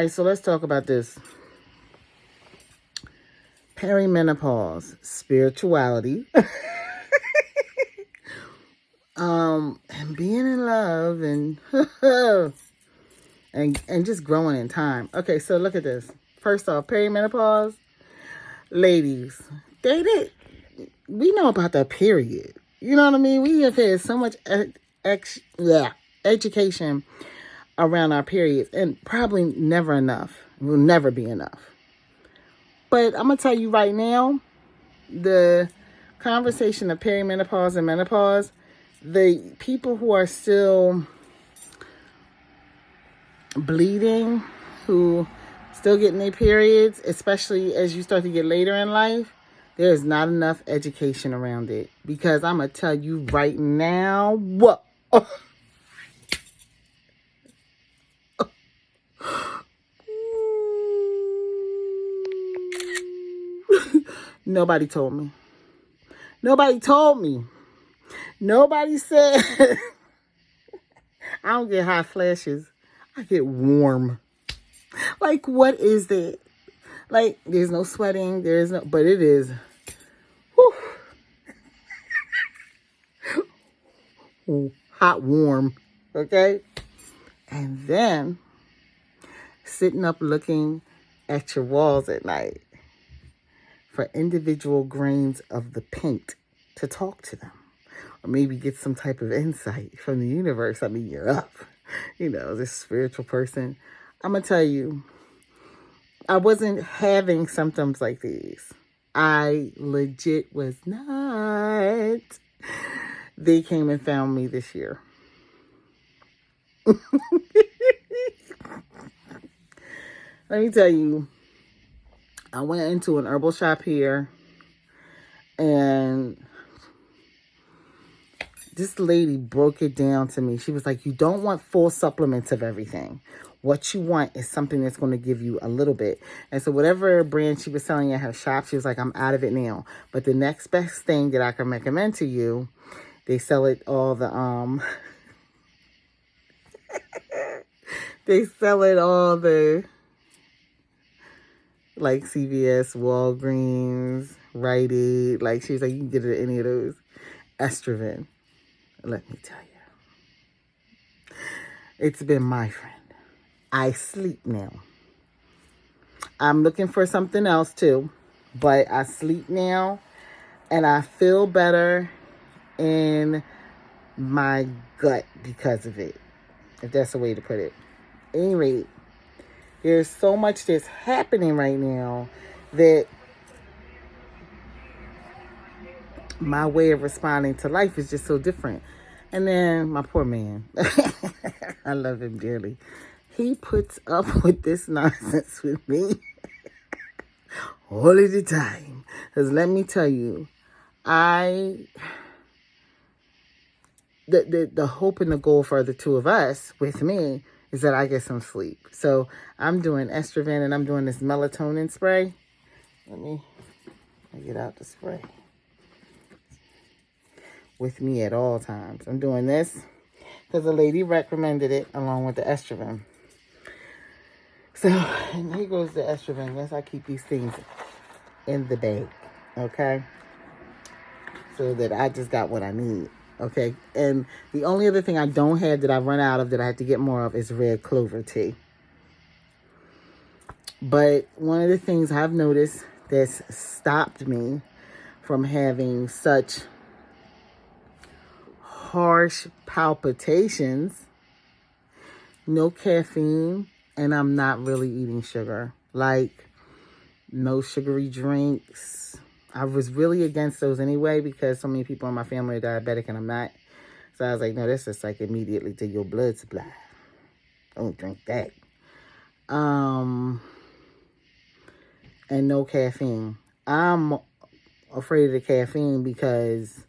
All right, so let's talk about this. Perimenopause, spirituality, and being in love and and just growing in time. Okay, so look at this. First off, perimenopause, ladies, we know about the period. You know what I mean? We have had so much education around our periods, and probably never enough. Will never be enough. But I'm gonna tell you right now, the conversation of perimenopause and menopause, the people who are still bleeding, who still getting their periods, especially as you start to get later in life, there is not enough education around it. Because I'm going to tell you right now, what? Nobody told me. Nobody told me. Nobody said. I don't get hot flashes. I get warm. Like, what is that? Like, there's no sweating. There's no, but it is. Whew, hot, warm. Okay? And then sitting up looking at your walls at night for individual grains of the paint to talk to them. Or maybe get some type of insight from the universe. I mean, you're up. You know, this spiritual person. I'm going to tell you, I wasn't having symptoms like these. I legit was not. They came and found me this year. Let me tell you, I went into an herbal shop here, and this lady broke it down to me. She was like, you don't want full supplements of everything. What you want is something that's going to give you a little bit. And so whatever brand she was selling at her shop, she was like, I'm out of it now. But the next best thing that I can recommend to you, they sell it all the, they sell it all the, like CVS, Walgreens, Rite Aid. Like, she was like, you can get it at any of those. Estrogen. Let me tell you. It's been my friend. I sleep now. I'm looking for something else too. But I sleep now. And I feel better in my gut because of it. If that's the way to put it. At any rate, there's so much that's happening right now that my way of responding to life is just so different. And then my poor man, I love him dearly. He puts up with this nonsense with me all of the time. Because let me tell you, the hope and the goal for the two of us with me is that I get some sleep. So I'm doing estrogen and I'm doing this melatonin spray. Let me get out the spray. With me at all times. I'm doing this because the lady recommended it along with the estrogen. So, and here goes the estrogen. Yes, I keep these things in the bag. Okay? So that I just got what I need. Okay? And the only other thing I don't have that I run out of that I have to get more of is red clover tea. But one of the things I've noticed that's stopped me from having such harsh palpitations, no caffeine, and I'm not really eating sugar. Like, no sugary drinks. I was really against those anyway because so many people in my family are diabetic and I'm not. So I was like, no, that's just like immediately to your blood supply. Don't drink that. And no caffeine. I'm afraid of the caffeine because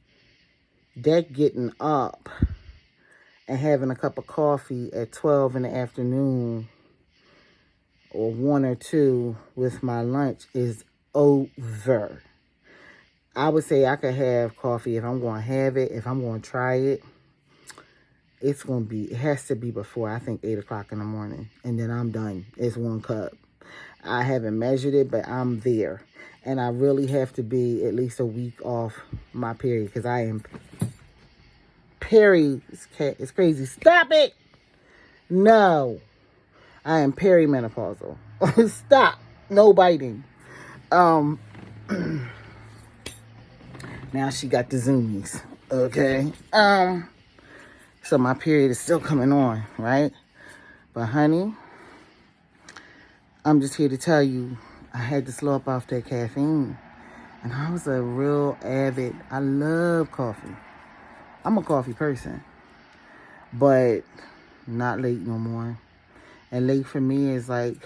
that getting up and having a cup of coffee at 12 in the afternoon or 1 or 2 with my lunch is over. I would say I could have coffee if I'm going to have it, if I'm going to try it, it has to be before, I think, 8 o'clock in the morning. And then I'm done. It's 1 cup. I haven't measured it, but I'm there. And I really have to be at least a week off my period because I am it's crazy. Stop it! No. I am perimenopausal. Stop. No biting. Now she got the zoomies. Okay. So my period is still coming on, right? But honey, I'm just here to tell you, I had to slow up off that caffeine. And I was a real I love coffee. I'm a coffee person. But not late no more. And late for me is like,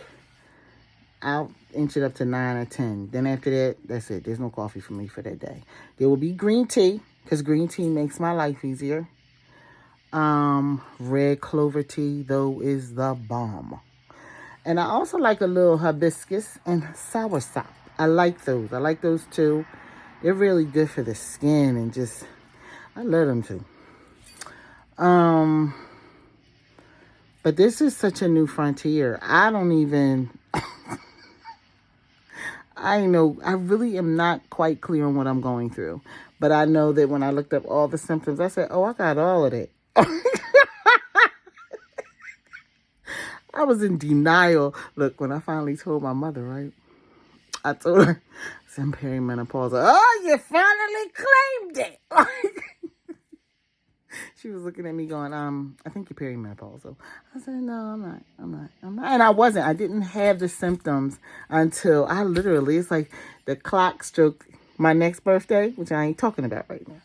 I'll inch it up to 9 or 10. Then after that, that's it. There's no coffee for me for that day. There will be green tea, because green tea makes my life easier. Red clover tea, though, is the bomb. And I also like a little hibiscus and soursop. I like those too. They're really good for the skin and just, I love them too. But this is such a new frontier. I really am not quite clear on what I'm going through. But I know that when I looked up all the symptoms, I said, oh, I got all of that. I was in denial. Look, when I finally told my mother, right? I told her, I'm perimenopausal. Oh, you finally claimed it. She was looking at me going, I think you're perimenopausal. I said, no, I'm not. And I wasn't. I didn't have the symptoms until it's like the clock struck my next birthday, which I ain't talking about right now.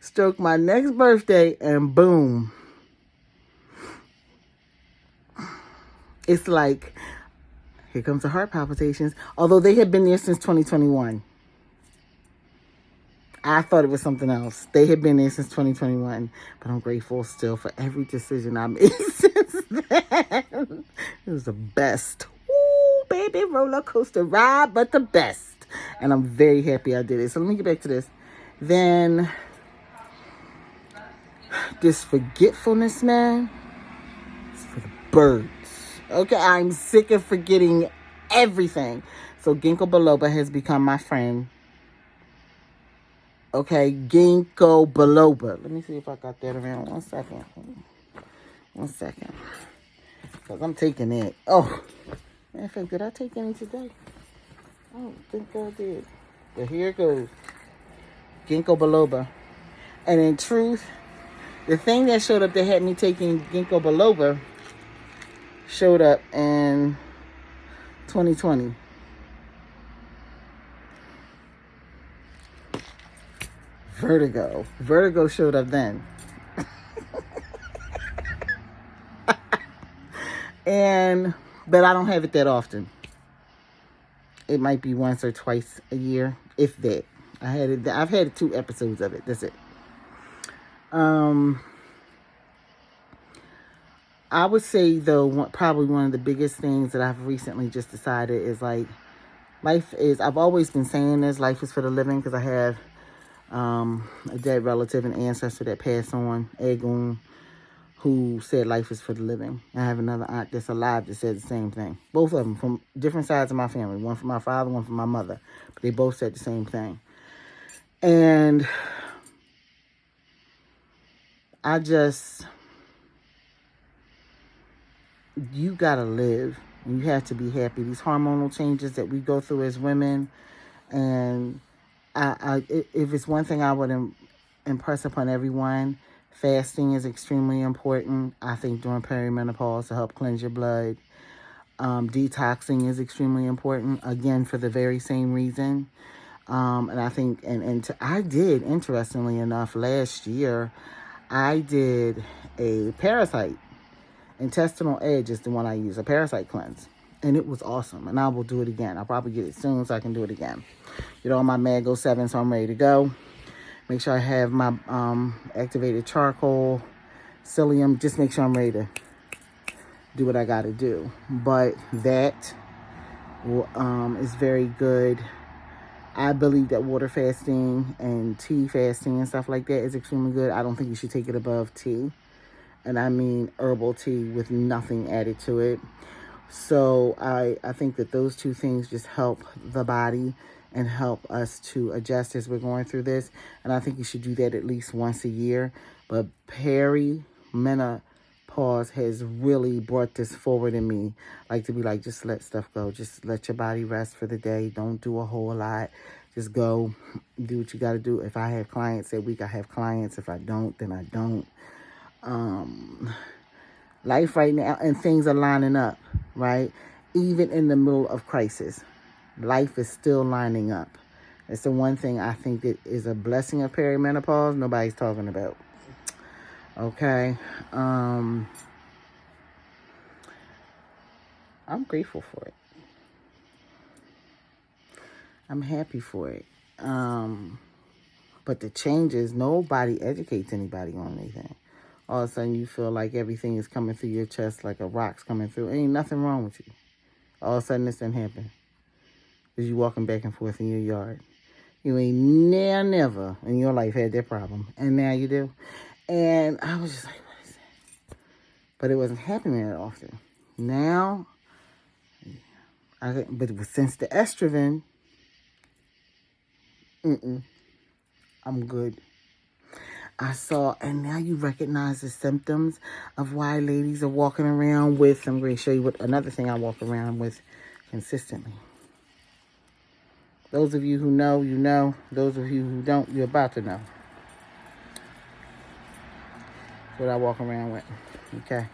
Struck my next birthday and boom. It's like, here comes the heart palpitations. Although they had been there since 2021. I thought it was something else. They had been there since 2021. But I'm grateful still for every decision I made since then. It was the best. Ooh, baby, roller coaster ride, but the best. And I'm very happy I did it. So let me get back to this. Then, this forgetfulness, man, it's for the birds. Okay, I'm sick of forgetting everything. So ginkgo biloba has become my friend. Okay, ginkgo biloba. Let me see if I got that around. 1 second. 1 second. Because I'm taking it. Oh, matter of fact, did I take any today? I don't think I did. But here it goes. Ginkgo biloba. And in truth, the thing that showed up that had me taking ginkgo biloba showed up in 2020. Vertigo. Vertigo showed up then. But I don't have it that often. It might be once or twice a year, if that. I've had 2 episodes of it. That's it. I would say, though, probably one of the biggest things that I've recently just decided is, like, I've always been saying this, life is for the living, because I have a dead relative and ancestor that passed on, Agun, who said life is for the living. I have another aunt that's alive that said the same thing. Both of them from different sides of my family. One from my father, one from my mother. But they both said the same thing. And you gotta live. You have to be happy. These hormonal changes that we go through as women, and if it's one thing I would impress upon everyone, fasting is extremely important. I think during perimenopause to help cleanse your blood. Detoxing is extremely important, again, for the very same reason. And I think, I did, interestingly enough, last year, I did a parasite. Intestinal Edge is the one I use, a parasite cleanse. And it was awesome. And I will do it again. I'll probably get it soon so I can do it again. Get all my Mago 7, so I'm ready to go. Make sure I have my activated charcoal, psyllium. Just make sure I'm ready to do what I got to do. But that is very good. I believe that water fasting and tea fasting and stuff like that is extremely good. I don't think you should take it above tea. And I mean herbal tea with nothing added to it. So I think that those two things just help the body and help us to adjust as we're going through this. And I think you should do that at least once a year. But perimenopause has really brought this forward in me. Like to be like, just let stuff go. Just let your body rest for the day. Don't do a whole lot. Just go do what you got to do. If I have clients that week, I have clients. If I don't, then I don't. Life right now, and things are lining up, right? Even in the middle of crisis, life is still lining up. It's the one thing I think that is a blessing of perimenopause nobody's talking about. Okay? I'm grateful for it. I'm happy for it. But the changes, nobody educates anybody on anything. All of a sudden you feel like everything is coming through your chest like a rock's coming through. Ain't nothing wrong with you. All of a sudden this didn't happen. Because you walking back and forth in your yard. You ain't never in your life had that problem. And now you do. And I was just like, what is that? But it wasn't happening that often. Now, but since the estrogen, I'm good. I saw, and now you recognize the symptoms of why ladies are walking around with, I'm going to show you what another thing I walk around with consistently. Those of you who know, you know. Those of you who don't, you're about to know. That's what I walk around with, okay?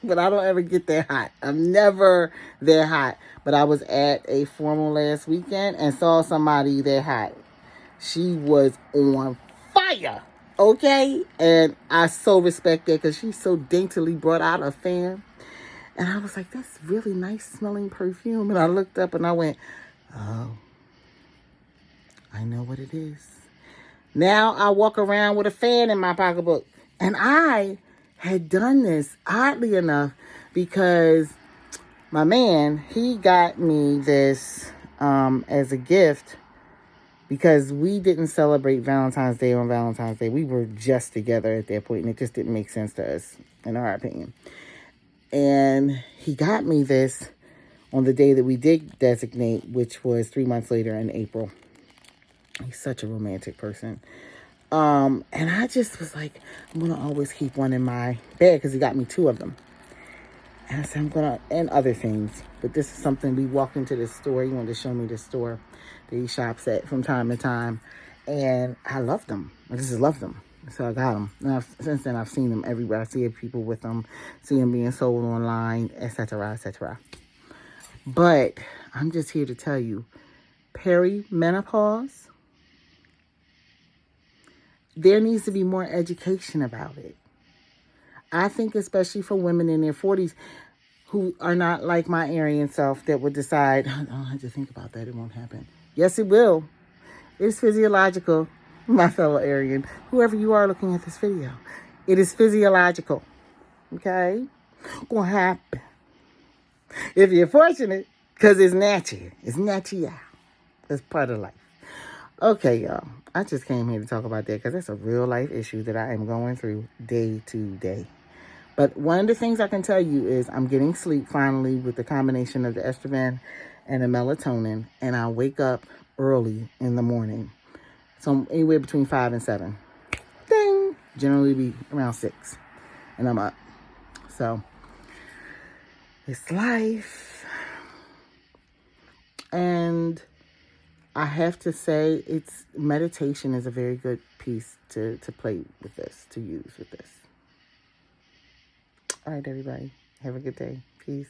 But I don't ever get that hot. I'm never that hot. But I was at a formal last weekend and saw somebody that hot. She was on fire, okay? And I so respect that because she so daintily brought out a fan. And I was like, that's really nice smelling perfume. And I looked up and I went, oh, I know what it is. Now I walk around with a fan in my pocketbook. And I had done this, oddly enough, because my man, he got me this as a gift because we didn't celebrate Valentine's Day on Valentine's Day. We were just together at that point, and it just didn't make sense to us, in our opinion. And he got me this on the day that we did designate, which was 3 months later in April. He's such a romantic person. And I just was like, I'm going to always keep one in my bag because he got me 2 of them. And I said, I'm going to, and other things. But this is something, we walked into this store. He wanted to show me this store that he shops at from time to time. And I loved them. I just loved them. So I got them. And since then, I've seen them everywhere. I see people with them, see them being sold online, etc., etc. But I'm just here to tell you, perimenopause, there needs to be more education about it. I think especially for women in their 40s who are not like my Aryan self that would decide, I don't have to think about that, it won't happen. Yes, it will. It's physiological, my fellow Aryan, whoever you are looking at this video. It is physiological, okay? Gonna happen. If you're fortunate, because it's natural. It's natural. It's part of life. Okay, y'all. I just came here to talk about that because that's a real life issue that I am going through day to day. But one of the things I can tell you is I'm getting sleep finally with the combination of the estrogen and the melatonin. And I wake up early in the morning. So anywhere between 5 and 7. Ding! Generally be around 6. And I'm up. So it's life. And I have to say, meditation is a very good piece to play with this, to use with this. All right, everybody. Have a good day. Peace.